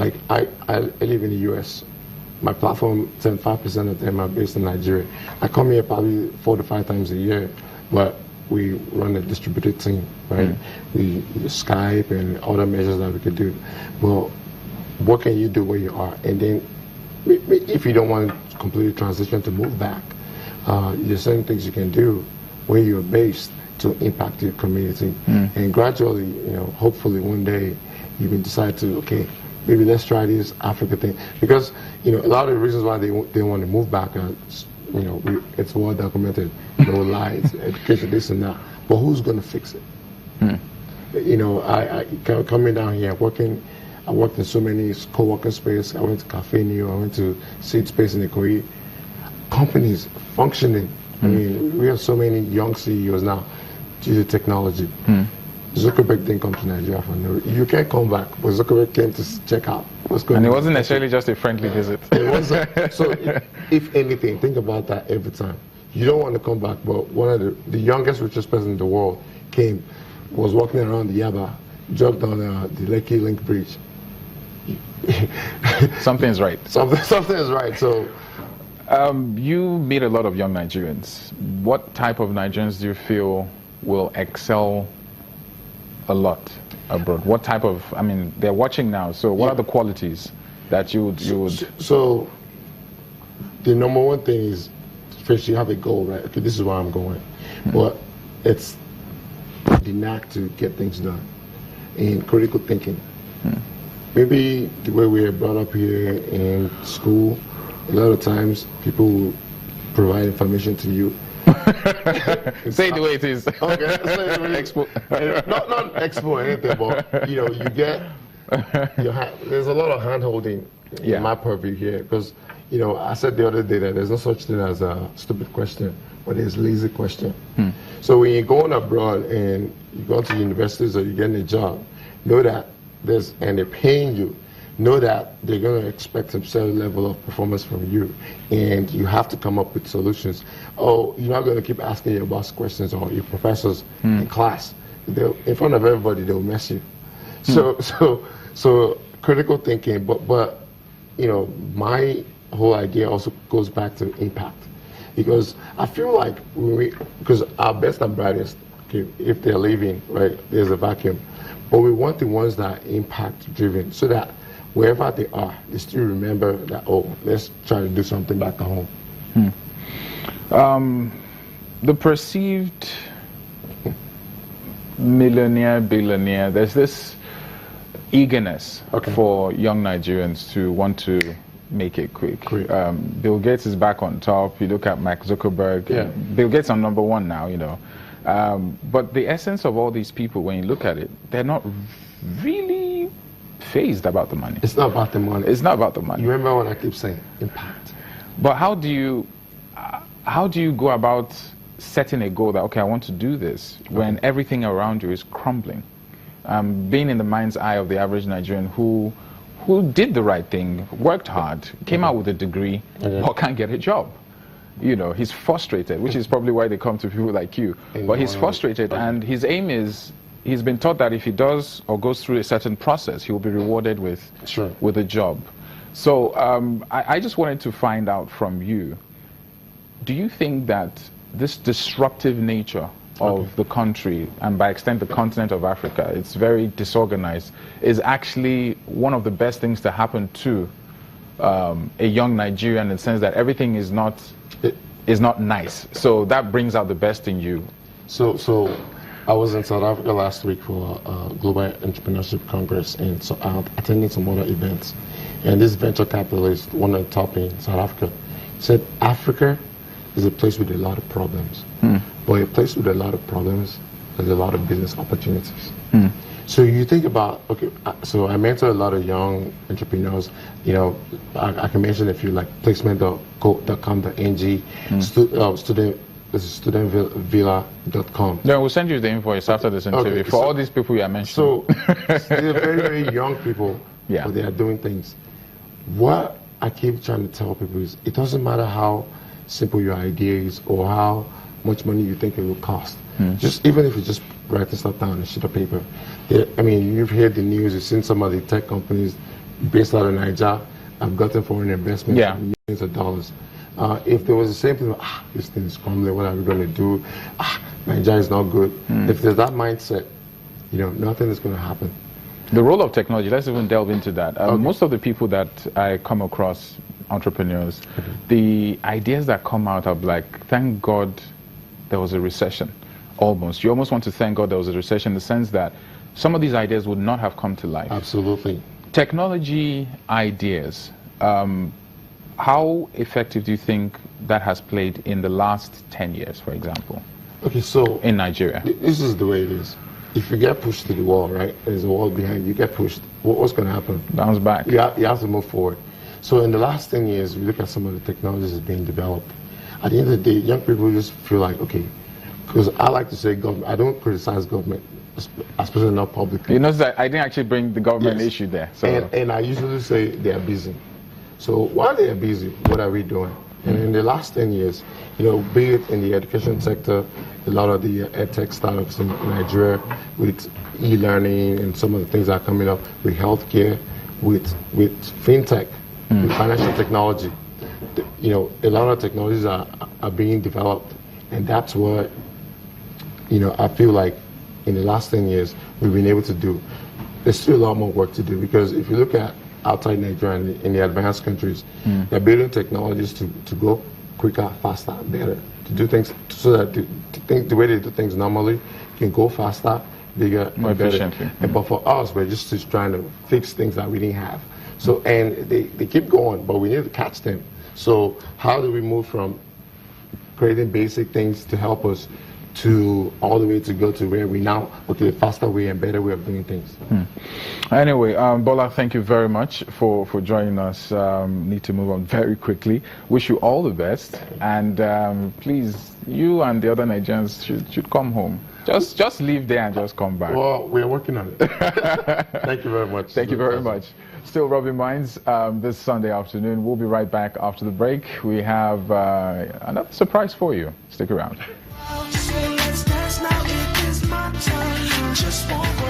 like I live in the US. My platform, 75% of them are based in Nigeria. I come here probably 4 to 5 times a year, but we run a distributed team, right? We Skype and other measures that we could do. Well, what can you do where you are? And then if you don't want to completely transition to move back, there's certain things you can do where you're based to impact your community. And gradually, hopefully one day you can decide to, okay, maybe let's try this Africa thing. Because, a lot of the reasons why they want to move back are, it's well documented, no lies, education, this and that. But who's going to fix it? I coming down here, I worked in so many co-working space. I went to Cafe New, I went to Seed Space in Ikoyi. Companies functioning. I mean, we have so many young CEOs now due to technology. Zuckerberg didn't come to Nigeria for no reason. You can't come back, but Zuckerberg came to check out what's going on. And it wasn't necessarily just a friendly visit. It wasn't. So, if anything, think about that every time. You don't want to come back, but one of the youngest, richest person in the world came, was walking around the Yaba, jogged on the Lekki Link Bridge. Something's right. Something is right. So, you meet a lot of young Nigerians. What type of Nigerians do you feel will excel a lot abroad? What type of, they're watching now, so what are the qualities that you would... So, the number one thing is, first you have a goal, right? Okay, this is where I'm going. But it's the knack to get things done and critical thinking. Maybe the way we are brought up here in school, a lot of times people will provide information to you. Say it the way it is. Okay, say it the way Expo. Not expo or anything, but you get there's a lot of hand holding in my purview here, because I said the other day that there's no such thing as a stupid question, but there's lazy question. So when you're going abroad and you go to universities or you're getting a job, know that and they're paying you, know that they're going to expect a certain level of performance from you, and you have to come up with solutions. Oh, you're not going to keep asking your boss questions or your professors in class. In front of everybody, they'll mess you. So critical thinking, but my whole idea also goes back to impact, because I feel like because our best and brightest, okay, if they're leaving, right, there's a vacuum. But we want the ones that are impact driven, so that wherever they are, they still remember that, oh, let's try to do something back at home. The perceived millionaire, billionaire, there's this eagerness for young Nigerians to want to make it quick. Bill Gates is back on top. You look at Mark Zuckerberg. Bill Gates on number one now, but the essence of all these people, when you look at it, they're not really phased about the money. It's not about the money. It's not about the money. You remember what I keep saying? Impact. But how do you go about setting a goal that, okay, I want to do this, when everything around you is crumbling? Being in the mind's eye of the average Nigerian who did the right thing, worked hard, came out with a degree, but can't get a job. He's frustrated, which is probably why they come to people like you. But he's frustrated, and his aim is, he's been taught that if he does or goes through a certain process, he will be rewarded with a job. So I just wanted to find out from you, do you think that this disruptive nature of the country, and by extent the continent of Africa, it's very disorganized, is actually one of the best things to happen to a young Nigerian, in the sense that everything is not nice? So that brings out the best in you. So I was in South Africa last week for a Global Entrepreneurship Congress, and so I attended some other events. And this venture capitalist, one of the top in South Africa, said Africa is a place with a lot of problems. But a place with a lot of problems, there's a lot of business opportunities. So you think about, okay, so I mentor a lot of young entrepreneurs. I can mention a few, like placement.com.ng, studentvilla.com. No, we'll send you the invoice after this interview for all these people you are mentioning. So they're very, very young people, but they are doing things. What I keep trying to tell people is, it doesn't matter how simple your idea is or how much money you think it will cost. Just even if you just write stuff down on a sheet of paper. You've heard the news, you've seen some of the tech companies based out of Nigeria. I've gotten foreign investments, Yeah. millions of dollars. If there was the same thing, this thing is crumbling, what are we going to do? Nigeria is not good. If there's that mindset, nothing is going to happen. The role of technology, let's even delve into that. Most of the people that I come across, entrepreneurs, the ideas that come out are like, thank God there was a recession, almost. You almost want to thank God there was a recession in the sense that some of these ideas would not have come to life. Absolutely. Technology ideas, how effective do you think that has played in the last 10 years, for example? Okay, so in Nigeria. This is the way it is. If you get pushed to the wall, right, there's a wall behind you, get pushed, what's going to happen? Bounce back. You have to move forward. So in the last 10 years, we look at some of the technologies that's being developed. At the end of the day, young people just feel like, okay, because I like to say government, I don't criticize government, especially not publicly. You know, I didn't actually bring the government issue there. So. And I usually say they are busy. So while they are busy, what are we doing? And in the last 10 years, be it in the education sector, a lot of the edtech startups in Nigeria with e-learning and some of the things that are coming up with healthcare, with fintech, with financial technology. A lot of technologies are being developed, and that's what, I feel like in the last 10 years we've been able to do. There's still a lot more work to do, because if you look at outside Nigeria and in the advanced countries, they're building technologies to go quicker, faster, better, to do things so that the way they do things normally can go faster, bigger, more and better. efficiently. But for us, we're just trying to fix things that we didn't have. So, and they keep going, but we need to catch them. So how do we move from creating basic things to help us to all the way to go to where we now, okay, faster way and better way of doing things. Anyway, Bola, thank you very much for joining us. Need to move on very quickly. Wish you all the best, and please, you and the other Nigerians should come home. Just leave there and just come back. Well, we're working on it. Thank you very much. Thank you very much. Still Rubbin Minds this Sunday afternoon. We'll be right back after the break. We have another surprise for you. Stick around. Let's dance now, it is my turn. Just want